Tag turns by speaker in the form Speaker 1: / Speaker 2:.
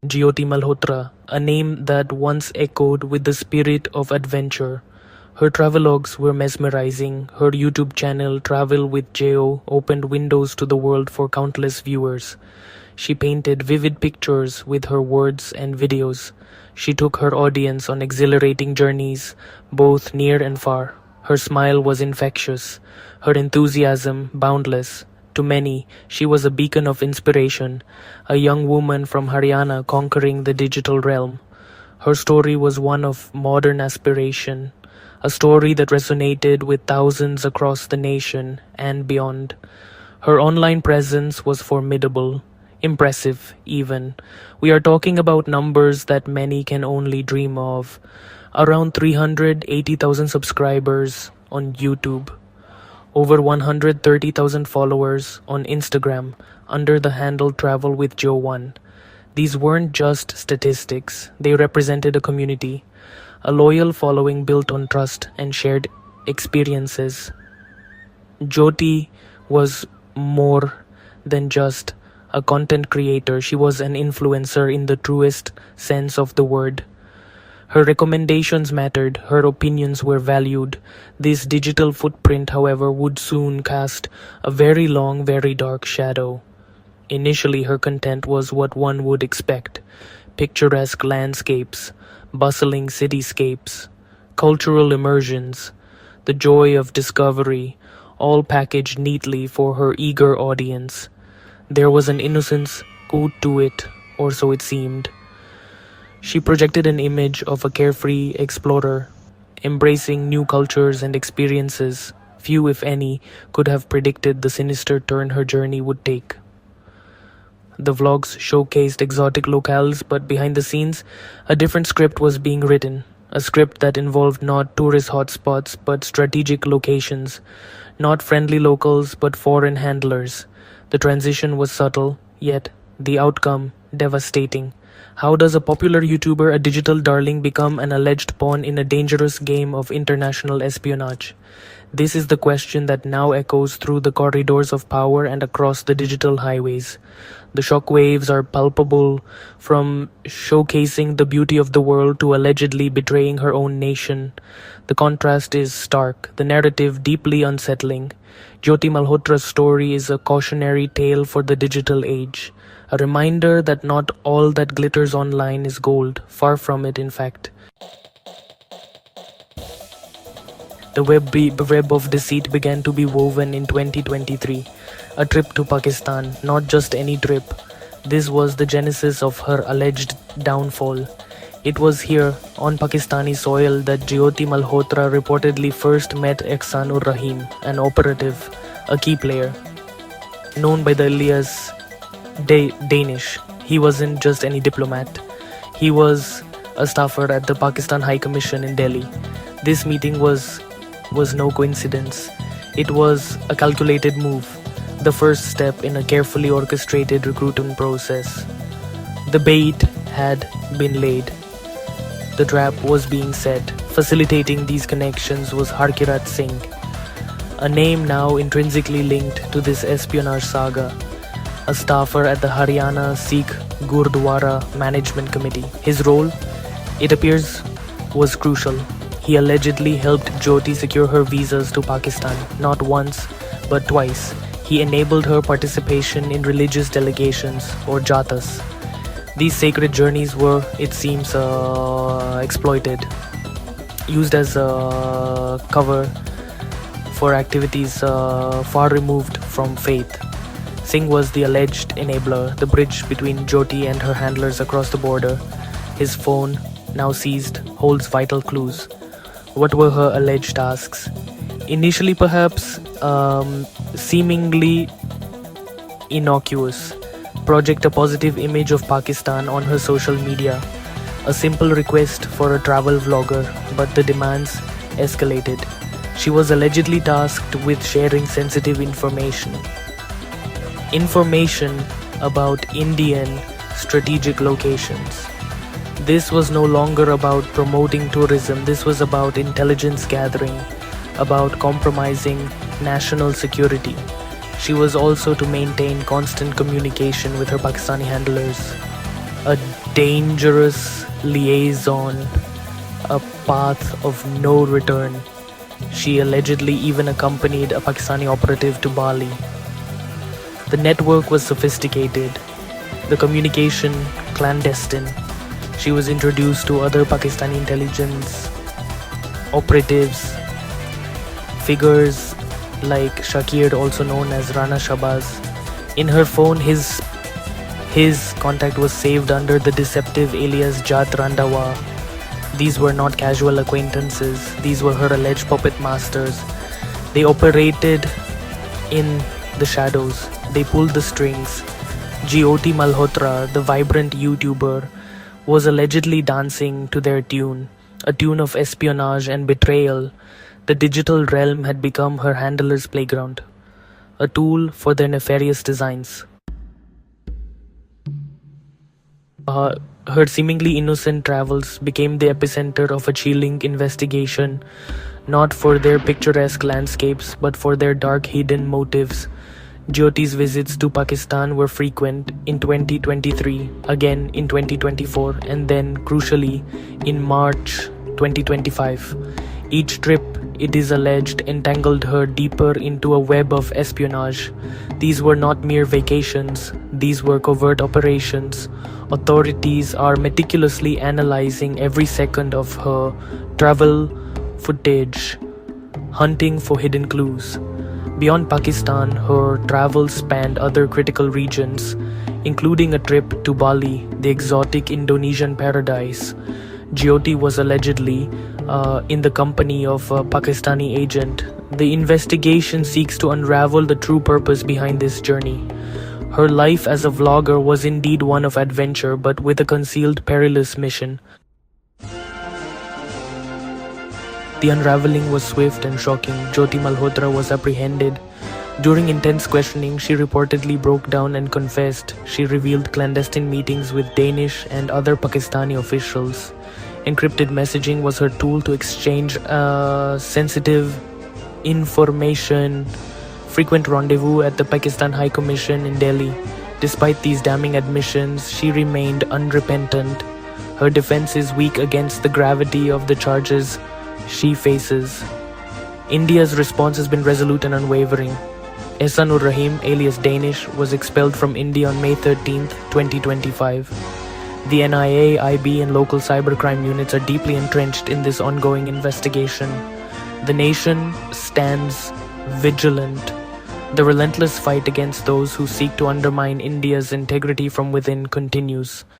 Speaker 1: Jyoti Malhotra, a name that once echoed with the spirit of adventure. Her travelogues were mesmerizing. Her YouTube channel, Travel with Jo, opened windows to the world for countless viewers. She painted vivid pictures with her words and videos. She took her audience on exhilarating journeys, both near and far. Her smile was infectious, her enthusiasm boundless. To many, she was a beacon of inspiration, a young woman from Haryana conquering the digital realm. Her story was one of modern aspiration, a story that resonated with thousands across the nation and beyond. Her online presence was formidable, impressive even. We are talking about numbers that many can only dream of. Around 380,000 subscribers on YouTube, over 130,000 followers on Instagram under the handle Travel with Jo 1. These weren't just statistics, they represented a community, a loyal following built on trust and shared experiences. Jyoti was more than just a content creator, she was an influencer in the truest sense of the word. Her recommendations mattered, her opinions were valued. This digital footprint, however, would soon cast a very long, very dark shadow. Initially, her content was what one would expect: picturesque landscapes, bustling cityscapes, cultural immersions, the joy of discovery, all packaged neatly for her eager audience. There was an innocence owed to it, or so it seemed. She projected an image of a carefree explorer, embracing new cultures and experiences. Few, if any, could have predicted the sinister turn her journey would take. The vlogs showcased exotic locales, but behind the scenes, a different script was being written. A script that involved not tourist hotspots, but strategic locations. Not friendly locals, but foreign handlers. The transition was subtle, yet the outcome devastating. How does a popular YouTuber, a digital darling, become an alleged pawn in a dangerous game of international espionage? This is the question that now echoes through the corridors of power and across the digital highways. The shockwaves are palpable, from showcasing the beauty of the world to allegedly betraying her own nation. The contrast is stark, the narrative deeply unsettling. Jyoti Malhotra's story is a cautionary tale for the digital age. A reminder that not all that glitters online is gold, far from it in fact. The web of deceit began to be woven in 2023. A trip to Pakistan, not just any trip. This was the genesis of her alleged downfall. It was here, on Pakistani soil, that Jyoti Malhotra reportedly first met Ehsan Rahim, an operative, a key player. Known by the alias Danish, he wasn't just any diplomat. He was a staffer at the Pakistan High Commission in Delhi. This meeting was no coincidence. It was a calculated move, the first step in a carefully orchestrated recruitment process. The bait had been laid. The trap was being set. Facilitating these connections was Harkirat Singh, a name now intrinsically linked to this espionage saga. A staffer at the Haryana Sikh Gurdwara Management Committee. His role, it appears, was crucial. He allegedly helped Jyoti secure her visas to Pakistan, not once, but twice. He enabled her participation in religious delegations, or jatas. These sacred journeys were, it seems, exploited, used as a cover for activities far removed from faith. Singh was the alleged enabler, the bridge between Jyoti and her handlers across the border. His phone, now seized, holds vital clues. What were her alleged tasks? Initially, perhaps seemingly innocuous. Project a positive image of Pakistan on her social media. A simple request for a travel vlogger, but the demands escalated. She was allegedly tasked with sharing sensitive information. Information about Indian strategic locations. This was no longer about promoting tourism, this was about intelligence gathering, about compromising national security. She was also to maintain constant communication with her Pakistani handlers. A dangerous liaison, a path of no return. She allegedly even accompanied a Pakistani operative to Bali. The network was sophisticated, the communication clandestine. She was introduced to other Pakistani intelligence operatives, figures like Shakir, also known as Rana Shabaz. In her phone, his contact was saved under the deceptive alias Jat Randawa. These were not casual acquaintances, these were her alleged puppet masters. They operated in the shadows, they pulled the strings. Jyoti Malhotra, the vibrant YouTuber, was allegedly dancing to their tune, a tune of espionage and betrayal. The digital realm had become her handler's playground, a tool for their nefarious designs. Her seemingly innocent travels became the epicenter of a chilling investigation, not for their picturesque landscapes, but for their dark hidden motives. Jyoti's visits to Pakistan were frequent in 2023, again in 2024, and then, crucially, in March 2025. Each trip, it is alleged, entangled her deeper into a web of espionage. These were not mere vacations, these were covert operations. Authorities are meticulously analyzing every second of her travel footage, hunting for hidden clues. Beyond Pakistan, her travels spanned other critical regions, including a trip to Bali, the exotic Indonesian paradise. Jyoti was allegedly in the company of a Pakistani agent. The investigation seeks to unravel the true purpose behind this journey. Her life as a vlogger was indeed one of adventure, but with a concealed perilous mission. The unraveling was swift and shocking. Jyoti Malhotra was apprehended. During intense questioning, she reportedly broke down and confessed. She revealed clandestine meetings with Danish and other Pakistani officials. Encrypted messaging was her tool to exchange sensitive information. Frequent rendezvous at the Pakistan High Commission in Delhi. Despite these damning admissions, she remained unrepentant. Her defense is weak against the gravity of the charges she faces. India's response has been resolute and unwavering. Ehsanur Rahim, alias Danish, was expelled from India on May 13, 2025. The NIA, IB, and local cybercrime units are deeply entrenched in this ongoing investigation. The nation stands vigilant. The relentless fight against those who seek to undermine India's integrity from within continues.